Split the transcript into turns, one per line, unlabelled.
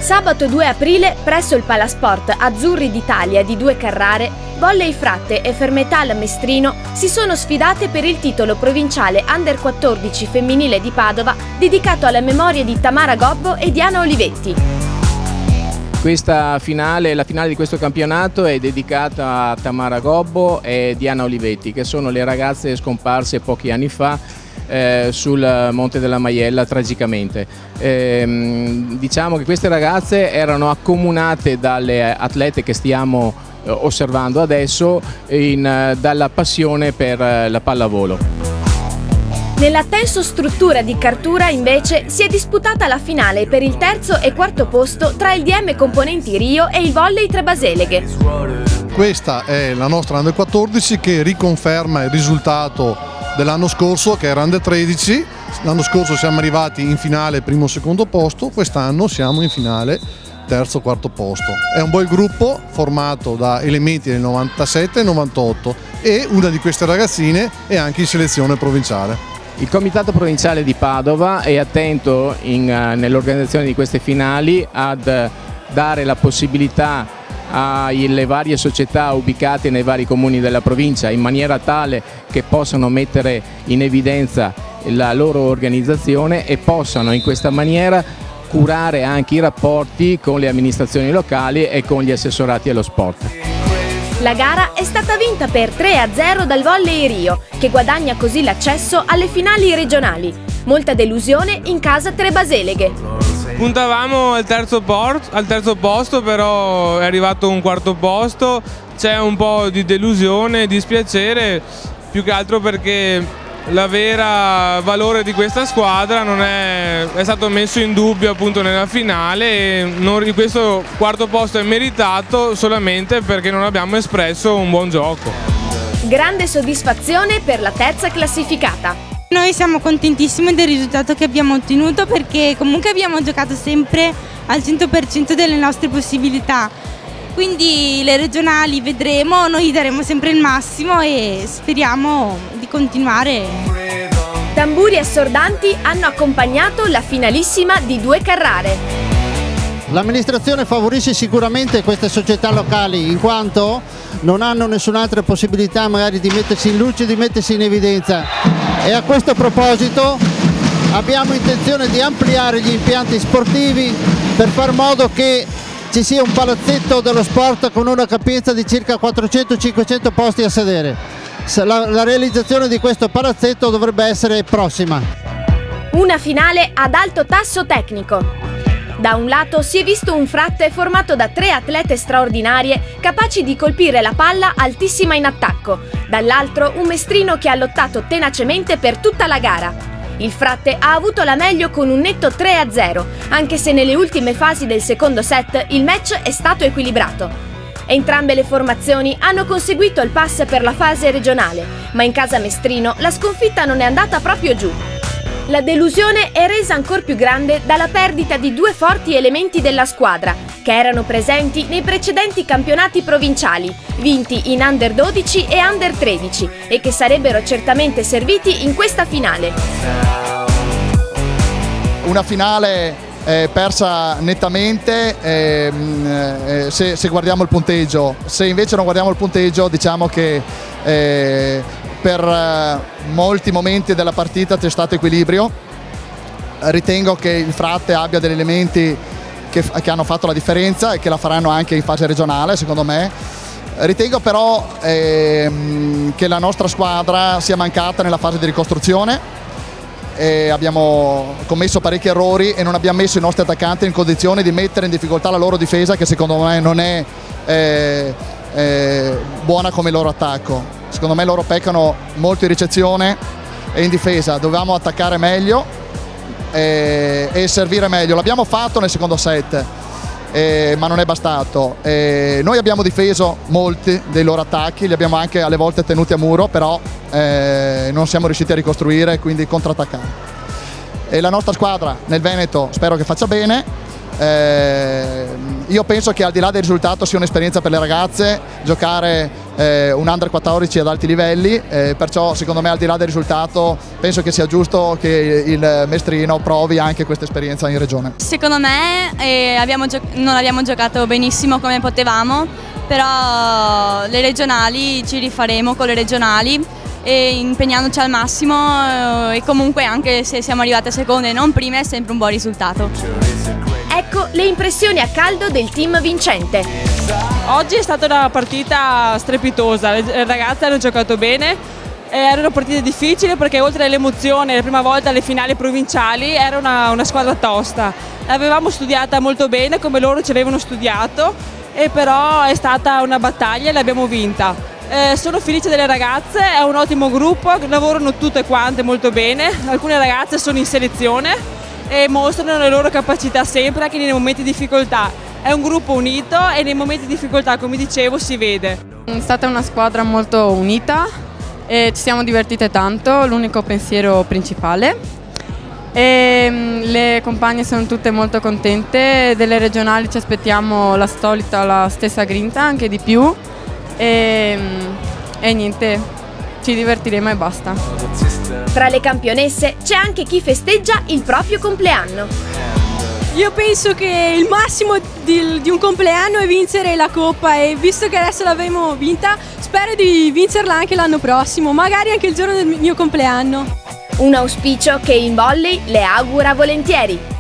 Sabato 2 aprile, presso il Palasport Azzurri d'Italia di Due Carrare, Volley Fratte e Fermetal Mestrino si sono sfidate per il titolo provinciale Under 14 femminile di Padova, dedicato alla memoria di Tamara Gobbo e Diana Olivetti.
Questa finale, la finale di questo campionato, è dedicata a Tamara Gobbo e Diana Olivetti, che sono le ragazze scomparse pochi anni fa sul Monte della Maiella tragicamente. Diciamo che queste ragazze erano accomunate dalle atlete che stiamo osservando adesso dalla passione per la pallavolo.
Nella tensostruttura di Cartura invece si è disputata la finale per il terzo e quarto posto tra il DM Componenti Rio e il Volley Trebaseleghe.
Questa è la nostra Under 14 che riconferma il risultato dell'anno scorso, che era Under 13. L'anno scorso siamo arrivati in finale primo o secondo posto, quest'anno siamo in finale terzo o quarto posto. È un bel gruppo formato da elementi del 97 e 98 e una di queste ragazzine è anche in selezione provinciale.
Il Comitato Provinciale di Padova è attento nell'organizzazione di queste finali ad dare la possibilità alle varie società ubicate nei vari comuni della provincia, in maniera tale che possano mettere in evidenza la loro organizzazione e possano in questa maniera curare anche i rapporti con le amministrazioni locali e con gli assessorati allo sport.
La gara è stata vinta per 3-0 dal Volley Rio, che guadagna così l'accesso alle finali regionali. Molta delusione in casa Trebaseleghe.
Puntavamo al terzo posto, però è arrivato un quarto posto. C'è un po' di delusione, dispiacere, più che altro perché la vera valore di questa squadra non è stato messo in dubbio appunto nella finale e questo quarto posto è meritato solamente perché non abbiamo espresso un buon gioco.
Grande soddisfazione per la terza classificata.
Noi siamo contentissimi del risultato che abbiamo ottenuto perché comunque abbiamo giocato sempre al 100% delle nostre possibilità. Quindi le regionali vedremo, noi daremo sempre il massimo e speriamo di continuare.
Tamburi assordanti hanno accompagnato la finalissima di Due Carrare.
L'amministrazione favorisce sicuramente queste società locali in quanto non hanno nessun'altra possibilità magari di mettersi in luce, di mettersi in evidenza, e a questo proposito abbiamo intenzione di ampliare gli impianti sportivi per far modo che ci sia un palazzetto dello sport con una capienza di circa 400-500 posti a sedere. La realizzazione di questo palazzetto dovrebbe essere prossima.
Una finale ad alto tasso tecnico. Da un lato si è visto un fratte formato da 3 atlete straordinarie capaci di colpire la palla altissima in attacco, dall'altro un mestrino che ha lottato tenacemente per tutta la gara. Il fratte ha avuto la meglio con un netto 3-0, anche se nelle ultime fasi del secondo set il match è stato equilibrato. Entrambe le formazioni hanno conseguito il pass per la fase regionale, ma in casa Mestrino la sconfitta non è andata proprio giù. La delusione è resa ancor più grande dalla perdita di 2 forti elementi della squadra, che erano presenti nei precedenti campionati provinciali, vinti in Under 12 e Under 13, e che sarebbero certamente serviti in questa finale.
Una finale persa nettamente se guardiamo il punteggio. Se invece non guardiamo il punteggio, diciamo che per molti momenti della partita c'è stato equilibrio. Ritengo che il Fratte abbia degli elementi che hanno fatto la differenza e che la faranno anche in fase regionale, secondo me. Ritengo però che la nostra squadra sia mancata nella fase di ricostruzione. Abbiamo commesso parecchi errori e non abbiamo messo i nostri attaccanti in condizione di mettere in difficoltà la loro difesa, che secondo me non è buona come il loro attacco. Secondo me loro peccano molto in ricezione e in difesa. Dovevamo attaccare meglio e servire meglio. L'abbiamo fatto nel secondo set, ma non è bastato. Noi abbiamo difeso molti dei loro attacchi, li abbiamo anche alle volte tenuti a muro, però non siamo riusciti a ricostruire, quindi contrattaccare. E la nostra squadra nel Veneto spero che faccia bene. io penso che al di là del risultato sia un'esperienza per le ragazze giocare un Under 14 ad alti livelli, perciò secondo me al di là del risultato penso che sia giusto che il Mestrino provi anche questa esperienza in regione.
Secondo me non abbiamo giocato benissimo come potevamo, però le regionali ci rifaremo con le regionali e impegnandoci al massimo e comunque anche se siamo arrivate seconde e non prime è sempre un buon risultato.
Ecco le impressioni a caldo del team vincente.
Oggi è stata una partita strepitosa, le ragazze hanno giocato bene, era una partita difficile perché oltre all'emozione, la prima volta alle finali provinciali, era una squadra tosta. L'avevamo studiata molto bene come loro ci avevano studiato, e però è stata una battaglia e l'abbiamo vinta. Sono felice delle ragazze, è un ottimo gruppo, lavorano tutte quante molto bene, alcune ragazze sono in selezione e mostrano le loro capacità sempre anche nei momenti di difficoltà. È un gruppo unito e nei momenti di difficoltà, come dicevo, si vede.
È stata una squadra molto unita e ci siamo divertite tanto, l'unico pensiero principale. E le compagne sono tutte molto contente, delle regionali ci aspettiamo la stessa grinta, anche di più. E niente, ci divertiremo e basta.
Tra le campionesse c'è anche chi festeggia il proprio compleanno.
Io penso che il massimo di un compleanno è vincere la coppa e visto che adesso l'abbiamo vinta, spero di vincerla anche l'anno prossimo, magari anche il giorno del mio compleanno.
Un auspicio che in volley le augura volentieri.